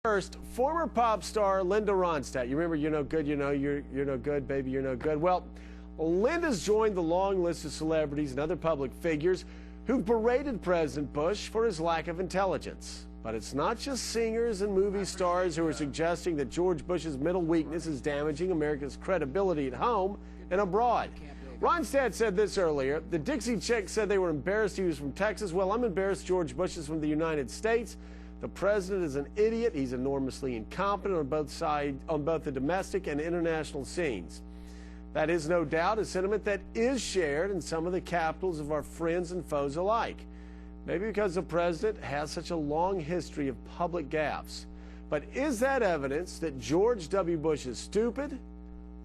First, former pop star Linda Ronstadt. You remember You're No Good, You Know You're No Good, Baby, You're No Good? Well, Linda's joined the long list of celebrities and other public figures who've berated President Bush for his lack of intelligence. But it's not just singers and movie stars who are suggesting that George Bush's mental weakness is damaging America's credibility at home and abroad. Ronstadt said this earlier. The Dixie Chicks said they were embarrassed he was from Texas. Well, I'm embarrassed George Bush is from the United States. The president is an idiot. He's enormously incompetent on both sides, on both the domestic and international scenes. That is no doubt a sentiment that is shared in some of the capitals of our friends and foes alike. Maybe because the president has such a long history of public gaffes. But is that evidence that George W. Bush is stupid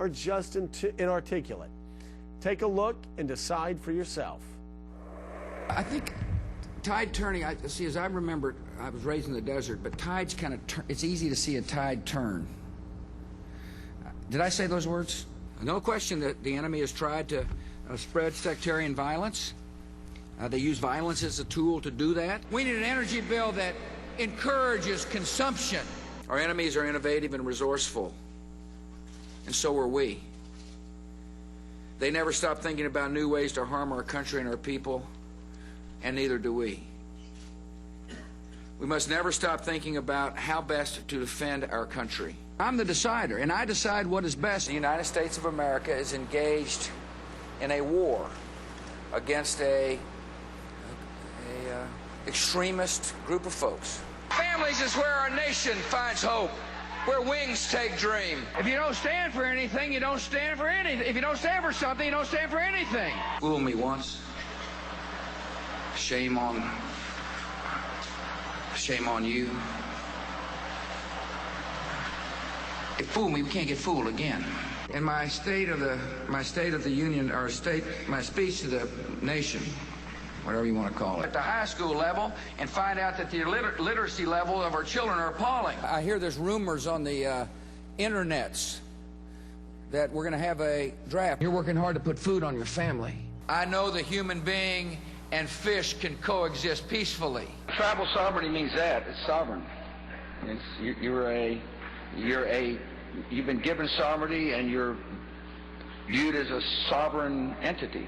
or just inarticulate? Take a look and decide for yourself. I think tide turning, as I remember, I was raised in the desert, but tides kind of it's easy to see a tide turn. Did I say those words? No question that the enemy has tried to spread sectarian violence. They use violence as a tool to do that. We need an energy bill that encourages consumption. Our enemies are innovative and resourceful, and so are we. They never stop thinking about new ways to harm our country and our people, and neither do we. We must never stop thinking about how best to defend our country. I'm the decider, and I decide what is best. The United States of America is engaged in a war against a extremist group of folks. Families is where our nation finds hope, where wings take dream. If you don't stand for anything, you don't stand for anything. If you don't stand for something, you don't stand for anything. Fool me once, shame on you. If fool me, we can't get fooled again. In my State of the Union, or my speech to the nation, whatever you want to call it, at the high school level, and find out that the literacy level of our children are appalling. I hear there's rumors on the internets that we're going to have a draft. You're working hard to put food on your family. I know the human being and fish can coexist peacefully. Tribal sovereignty means that. It's sovereign. You've been given sovereignty, and you're viewed as a sovereign entity.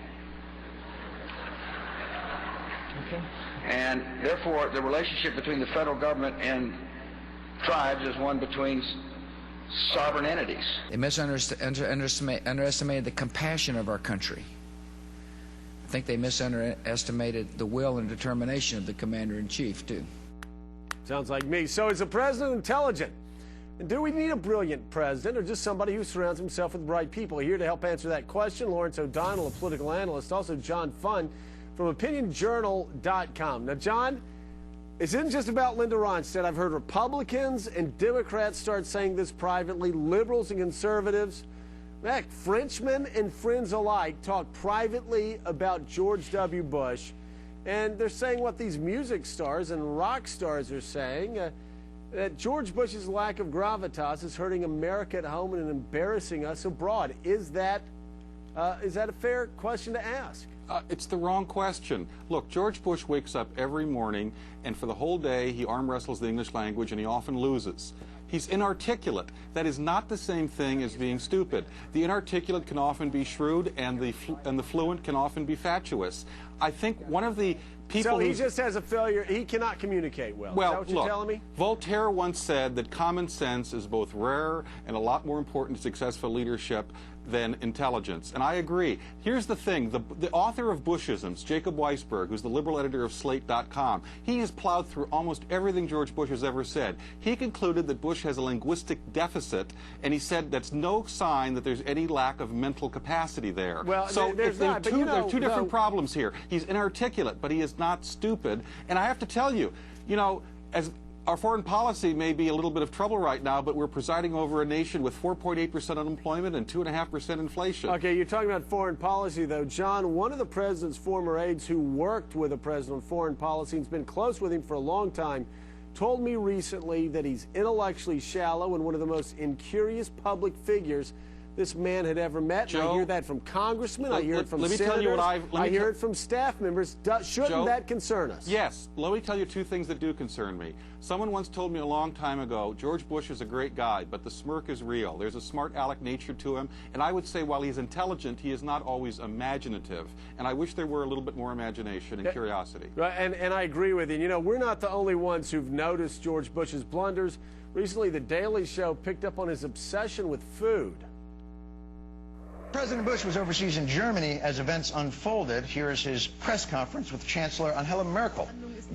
Okay. And therefore, the relationship between the federal government and tribes is one between sovereign entities. They underestimated the compassion of our country. I think they underestimated the will and determination of the commander-in-chief, too. Sounds like me. So is the president intelligent? And do we need a brilliant president, or just somebody who surrounds himself with bright people? Here to help answer that question, Lawrence O'Donnell, a political analyst, also John Funn from OpinionJournal.com. Now, John, this isn't just about Linda Ronstadt. I've heard Republicans and Democrats start saying this privately, liberals and conservatives. Heck, Frenchmen and friends alike talk privately about George W. Bush, and they're saying what these music stars and rock stars are saying, that George Bush's lack of gravitas is hurting America at home and embarrassing us abroad. Is that a fair question to ask? It's the wrong question. Look, George Bush wakes up every morning, and for the whole day he arm wrestles the English language, and he often loses. He's inarticulate. That is not the same thing as being stupid. The inarticulate can often be shrewd, and the fluent can often be fatuous. I think one of the people. So he just has a failure. He cannot communicate well. Is that what you're telling me? Voltaire once said that common sense is both rare and a lot more important to successful leadership than intelligence. And I agree. Here's the thing. The author of Bushisms, Jacob Weisberg, who's the liberal editor of Slate.com, he has plowed through almost everything George Bush has ever said. He concluded that Bush has a linguistic deficit, and he said that's no sign that there's any lack of mental capacity there. Well, so there are two different problems here. He's inarticulate, but he is not stupid. And I have to tell you, as our foreign policy may be a little bit of trouble right now, but we're presiding over a nation with 4.8% unemployment and 2.5% inflation. Okay, you're talking about foreign policy, though. John, one of the president's former aides who worked with the president on foreign policy and has been close with him for a long time told me recently that he's intellectually shallow and one of the most incurious public figures this man had ever met. Joe, and I hear that from congressmen. I hear it from let me senators. tell you what I hear it from staff members. Shouldn't Joe, that concern us? Yes. Let me tell you two things that do concern me. Someone once told me a long time ago, George Bush is a great guy, but the smirk is real. There's a smart aleck nature to him, and I would say while he's intelligent, he is not always imaginative. And I wish there were a little bit more imagination and curiosity. Right, and I agree with you. You know, we're not the only ones who've noticed George Bush's blunders. Recently, The Daily Show picked up on his obsession with food. President Bush was overseas in Germany as events unfolded. Here is his press conference with Chancellor Angela Merkel.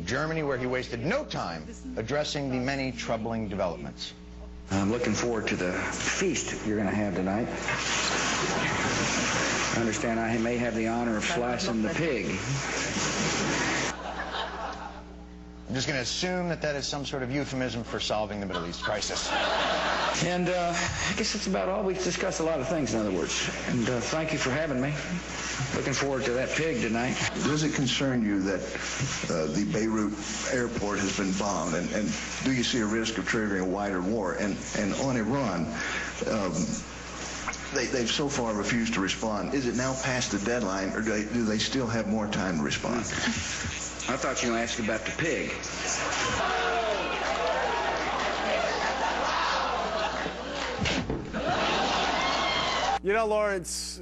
Germany, where he wasted no time addressing the many troubling developments. I'm looking forward to the feast you're going to have tonight. I understand I may have the honor of slicing the pig. I'm just going to assume that that is some sort of euphemism for solving the Middle East crisis. And I guess that's about all. We've discussed a lot of things, in other words. And thank you for having me. Looking forward to that pig tonight. Does it concern you that the Beirut airport has been bombed? And do you see a risk of triggering a wider war? And on Iran, they've so far refused to respond. Is it now past the deadline, or do they still have more time to respond? I thought you were going to ask about the pig. You know, Lawrence,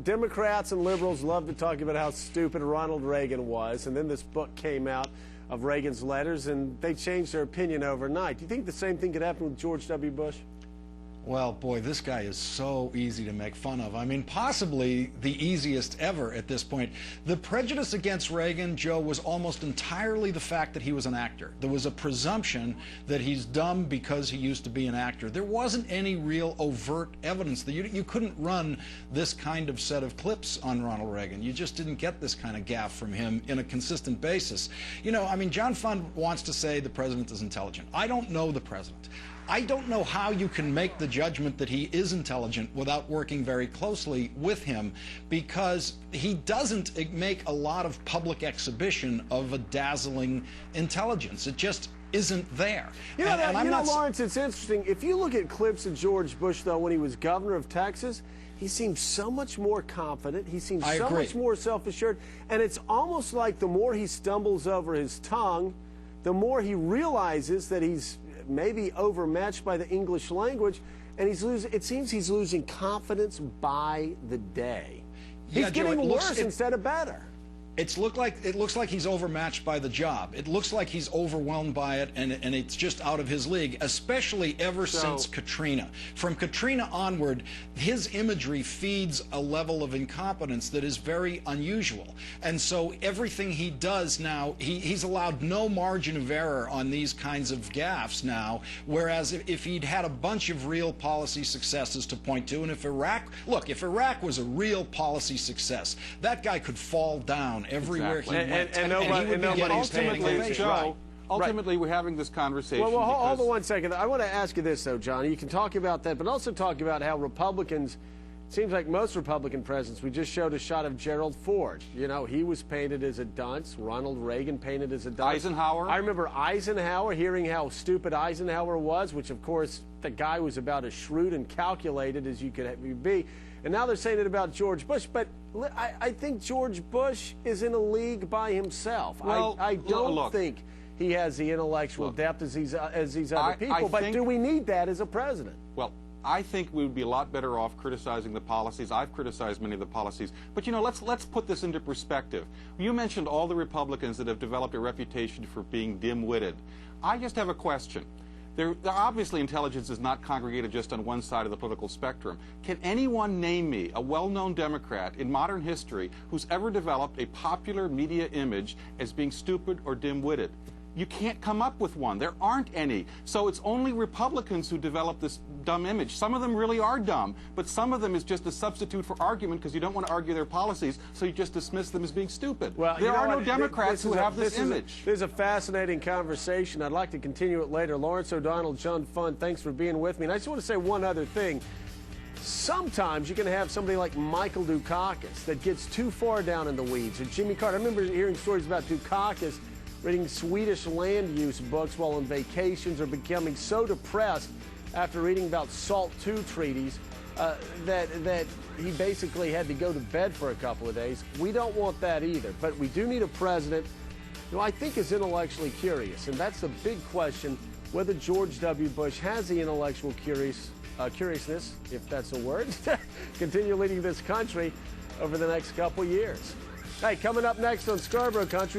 Democrats and liberals love to talk about how stupid Ronald Reagan was, and then this book came out of Reagan's letters, and they changed their opinion overnight. Do you think the same thing could happen with George W. Bush? Well, boy, this guy is so easy to make fun of. I mean, possibly the easiest ever at this point. The prejudice against Reagan, Joe, was almost entirely the fact that he was an actor. There was a presumption that he's dumb because he used to be an actor. There wasn't any real overt evidence that you couldn't run this kind of set of clips on Ronald Reagan. You just didn't get this kind of gaffe from him in a consistent basis. You know, I mean, John Fund wants to say the president is intelligent. I don't know the president. I don't know how you can make the judgment that he is intelligent without working very closely with him, because he doesn't make a lot of public exhibition of a dazzling intelligence. It just isn't there. You know, Lawrence, it's interesting. If you look at clips of George Bush, though, when he was governor of Texas, he seems so much more confident. He seems so much more self-assured. And it's almost like the more he stumbles over his tongue, the more he realizes that he's maybe overmatched by the English language, and it seems he's losing confidence by the day. He's getting worse instead of better. It looks like he's overmatched by the job. It looks like he's overwhelmed by it, and it's just out of his league, especially ever since Katrina. From Katrina onward, his imagery feeds a level of incompetence that is very unusual. And so everything he does now, he's allowed no margin of error on these kinds of gaffes now, whereas if he'd had a bunch of real policy successes to point to, and if Iraq was a real policy success, that guy could fall down everywhere he went. And ultimately, we're having this conversation. Well, hold on 1 second. I want to ask you this, though, John. You can talk about that, but also talk about how Republicans, it seems like most Republican presidents, we just showed a shot of Gerald Ford. You know, he was painted as a dunce. Ronald Reagan painted as a dunce. Eisenhower. I remember Eisenhower, hearing how stupid Eisenhower was, which, of course, the guy was about as shrewd and calculated as you could be. And now they're saying it about George Bush. But I think George Bush is in a league by himself. Well, I don't think he has the intellectual depth as these other people. But do we need that as a president? Well, I think we would be a lot better off criticizing the policies. I've criticized many of the policies. But, you know, let's put this into perspective. You mentioned all the Republicans that have developed a reputation for being dim-witted. I just have a question. Obviously, intelligence is not congregated just on one side of the political spectrum. Can anyone name me a well-known Democrat in modern history who's ever developed a popular media image as being stupid or dim-witted? You can't come up with one. There aren't any. So it's only Republicans who develop this dumb image. Some of them really are dumb, but some of them is just a substitute for argument because you don't want to argue their policies, so you just dismiss them as being stupid. Well, there are no Democrats who have this image. This is a fascinating conversation. I'd like to continue it later. Lawrence O'Donnell, John Fund, thanks for being with me. And I just want to say one other thing. Sometimes you can have somebody like Michael Dukakis that gets too far down in the weeds, or Jimmy Carter. I remember hearing stories about Dukakis reading Swedish land use books while on vacations, or becoming so depressed after reading about SALT II treaties that he basically had to go to bed for a couple of days. We don't want that either. But we do need a president who I think is intellectually curious, and that's the big question, whether George W. Bush has the intellectual curiousness, if that's a word, continue leading this country over the next couple years. Hey, coming up next on Scarborough Country.